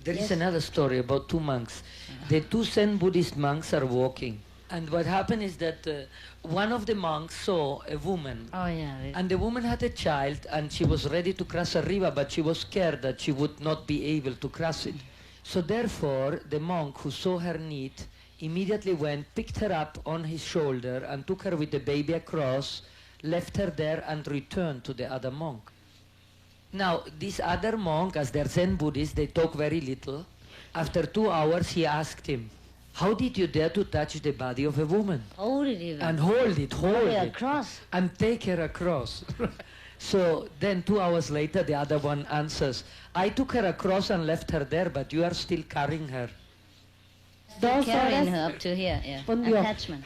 There is another story about two monks. The two Zen Buddhist monks are walking. And what happened is that one of the monks saw a woman. Oh, yeah. And the woman had a child and she was ready to cross a river, but she was scared that she would not be able to cross it. So therefore, the monk who saw her need immediately went, picked her up on his shoulder and took her with the baby across, left her there and returned to the other monk. Now, this other monk, as they're Zen Buddhists, they talk very little. After 2 hours, he asked him, how did you dare to touch the body of a woman? Hold it even. And hold it. Across. And take her across. So then 2 hours later, the other one answers, I took her across and left her there, but you are still carrying her. Still carrying her up to here, yeah. Attachment.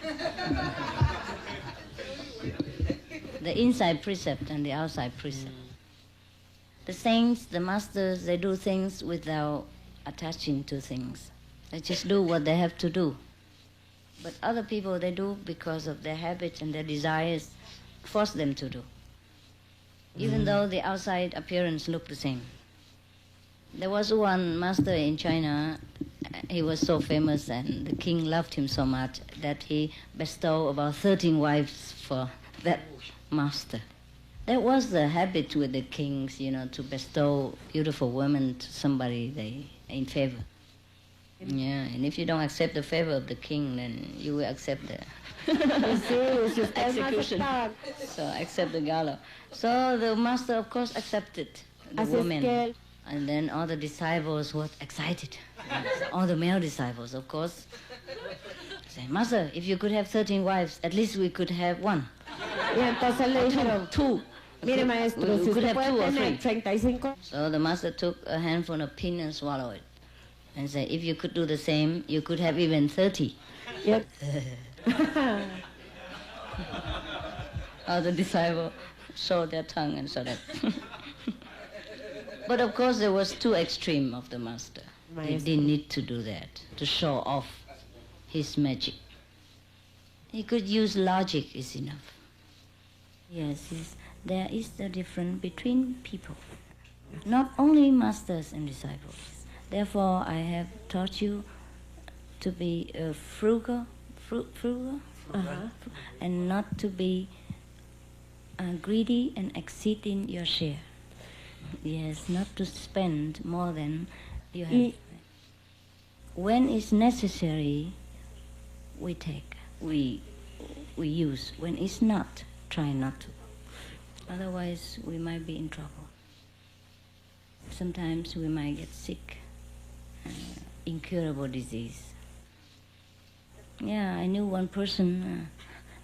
The inside precept and the outside precept. The saints, the masters, they do things without attaching to things. They just do what they have to do. But other people, they do because of their habits and their desires force them to do. Even though the outside appearance looked the same. There was one master in China, he was so famous and the king loved him so much that he bestowed about 13 wives for that master. That was the habit with the kings, to bestow beautiful women to somebody they in favor. Yeah, and if you don't accept the favor of the king, then you will accept the execution. So accept the gallows. So the master, of course, accepted the woman. And then all the disciples were excited. All the male disciples, of course, say, Master, if you could have 13 wives, at least we could have one. Y entonces le dijeron, Two. mire maestro, We si could usted have 2 puede or tener 3. 35... So the master took a handful of pin and swallowed it. And said, if you could do the same, you could have even 30. Yep. All the disciples showed their tongue and so that. But of course there was two extreme of the master. He didn't need to do that, to show off his magic. He could use logic is enough. Yes, there is the difference between people. Not only masters and disciples. Therefore, I have taught you to be frugal, and not to be greedy and exceeding your share. Yes, not to spend more than you have. When it's necessary, we take, we use. When it's not, try not to. Otherwise, we might be in trouble. Sometimes we might get sick. Incurable disease. Yeah, I knew one person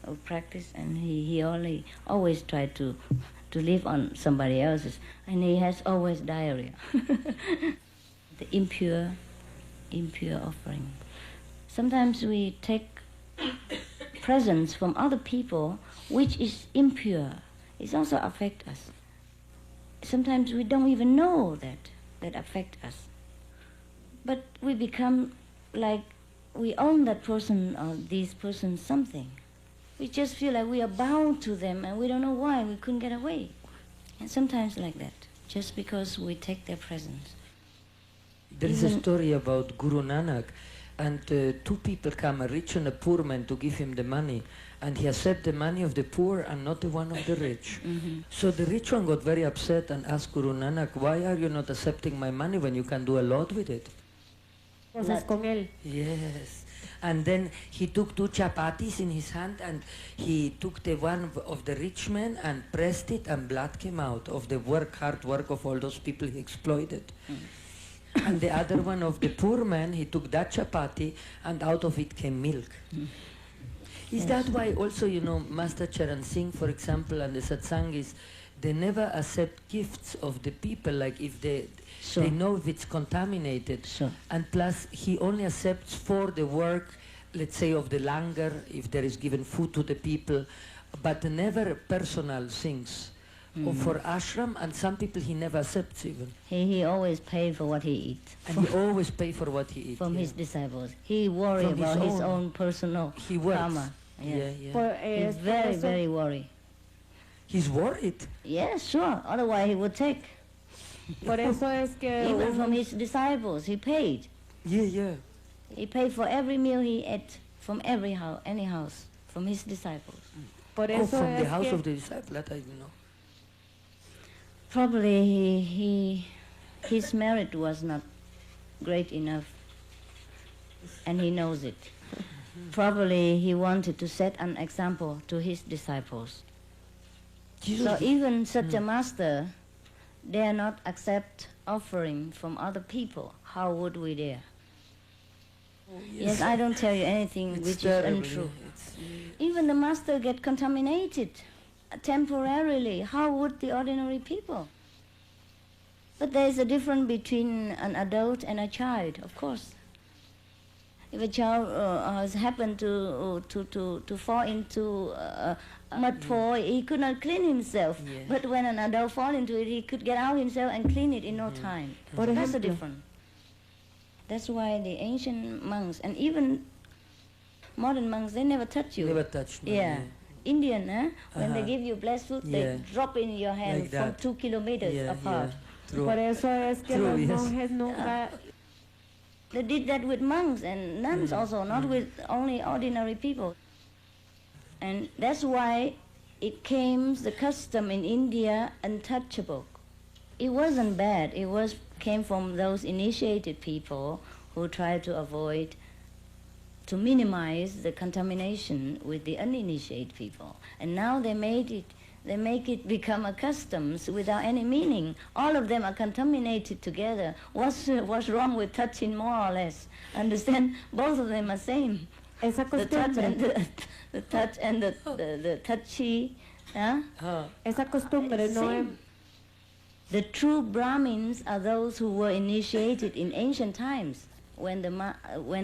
who practiced, and he always tried to live on somebody else's, and he has always diarrhea. The impure offering. Sometimes we take presents from other people which is impure. It also affects us. Sometimes we don't even know that affect us. But we become like we own that person or these persons something. We just feel like we are bound to them and we don't know why we couldn't get away. And sometimes like that, just because we take their presence. There is a story about Guru Nanak, and two people come, a rich and a poor man, to give him the money. And he accepted the money of the poor and not the one of the rich. So the rich one got very upset and asked Guru Nanak, why are you not accepting my money when you can do a lot with it? Yes. And then he took 2 chapatis in his hand and he took the one of the rich man and pressed it and blood came out of the hard work of all those people he exploited. And the other one of the poor man, he took that chapati and out of it came milk. Is that why also, Master Charan Singh, for example, and the satsangis, they never accept gifts of the people, like if they know if it's contaminated. And plus, he only accepts for the work, let's say, of the langar, if there is given food to the people, but never personal things. Or for ashram, and some people he never accepts even. He always pays for what he eats. And he always pays for what he eats. From his disciples. He worries about his own personal karma. He's very, very worried. He's worried? Yes, sure. Otherwise he would take. Por eso es que Even from his disciples, he paid. Yeah. He paid for every meal he ate from every house, any house, from his disciples. por Oh, eso from the es house que of the disciple, that I didn't know. Probably his merit was not great enough, and he knows it. Probably he wanted to set an example to his disciples. So even such a master dare not accept offering from other people. How would we dare? Yes, I don't tell you anything It's which terrible, is untrue. yeah. It's, Even the master get contaminated temporarily. How would the ordinary people? But there is a difference between an adult and a child, of course. If a child has happened to fall into a mud pool, he could not clean himself. Yeah. But when an adult fall into it, he could get out himself and clean it in no time. Por That's the ejemplo. difference. That's why the ancient monks and even modern monks, they never touch you. never touched me. Yeah. Indian, when they Uh-huh. give you blessed food, Yeah. they drop in your hand Like from that. 2 kilometers Yeah, apart. True. por eso es que True, los yes. monjes nunca They did that with monks and nuns also, not with only ordinary people. And that's why it came the custom in India untouchable. It wasn't bad. Came from those initiated people who tried to avoid, to minimize the contamination with the uninitiated people. And now they make it become a customs without any meaning. All of them are contaminated together. What's wrong with touching more or less? Understand? Both of them are same. esa The touch and costumbre, the touch and the touchy. Huh? esa costumbre no es Same. The true Brahmins are those who were initiated in ancient times when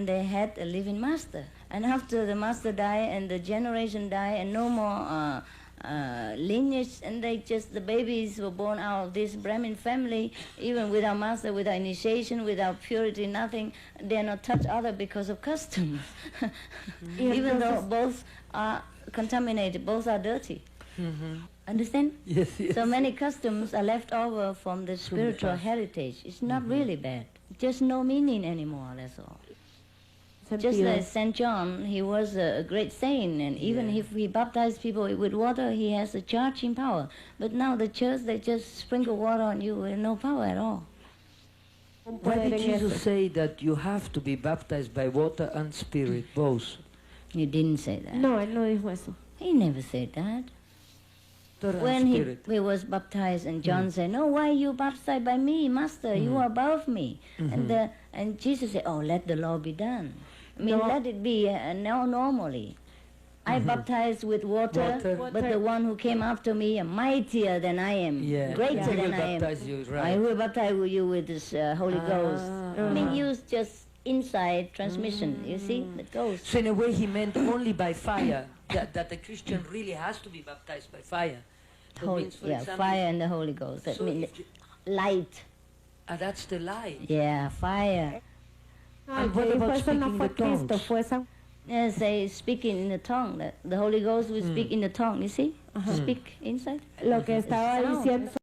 they had a living master. And after the master died and the generation died and no more lineage, and the babies were born out of this Brahmin family, even without master, without initiation, without purity, nothing. They are not touch other because of custom. Even though both are contaminated, both are dirty. Understand? Yes. So many customs are left over from the spiritual past. heritage. It's not really bad. Just no meaning anymore, that's all. Just like St. John, he was a great saint, and even Yeah. if he baptized people with water, he has a charging power. But now the church, they just sprinkle water on you with no power at all. Why did Jesus say that you have to be baptized by water and spirit, both? He didn't say that. No, él no dijo eso. He never said that. Water When and he spirit. was baptized, and John said, "No, why you baptized by me, Master? You are above me." And Jesus said, "Oh, let the law be done. I mean, No. let it be now normally. I baptize with water, Water. but the one who came after me is mightier than I am, Yeah. greater He will than I am. baptize you, I right? will baptize you with this Holy Ghost." I mean, use just inside transmission, you see, the ghost. So in a way he meant only by fire, that the Christian really has to be baptized by fire. That Holy, means, for yeah, example, fire and the Holy Ghost. That so means if you- light. that's the lie. Yeah, fire. No, And el what que dijo about eso no speaking fue the Cristo, tongues? fue San Yes, they speaking in the tongue. The Holy Ghost will speak in the tongue, you see? Speak inside. Lo que estaba Sound. diciendo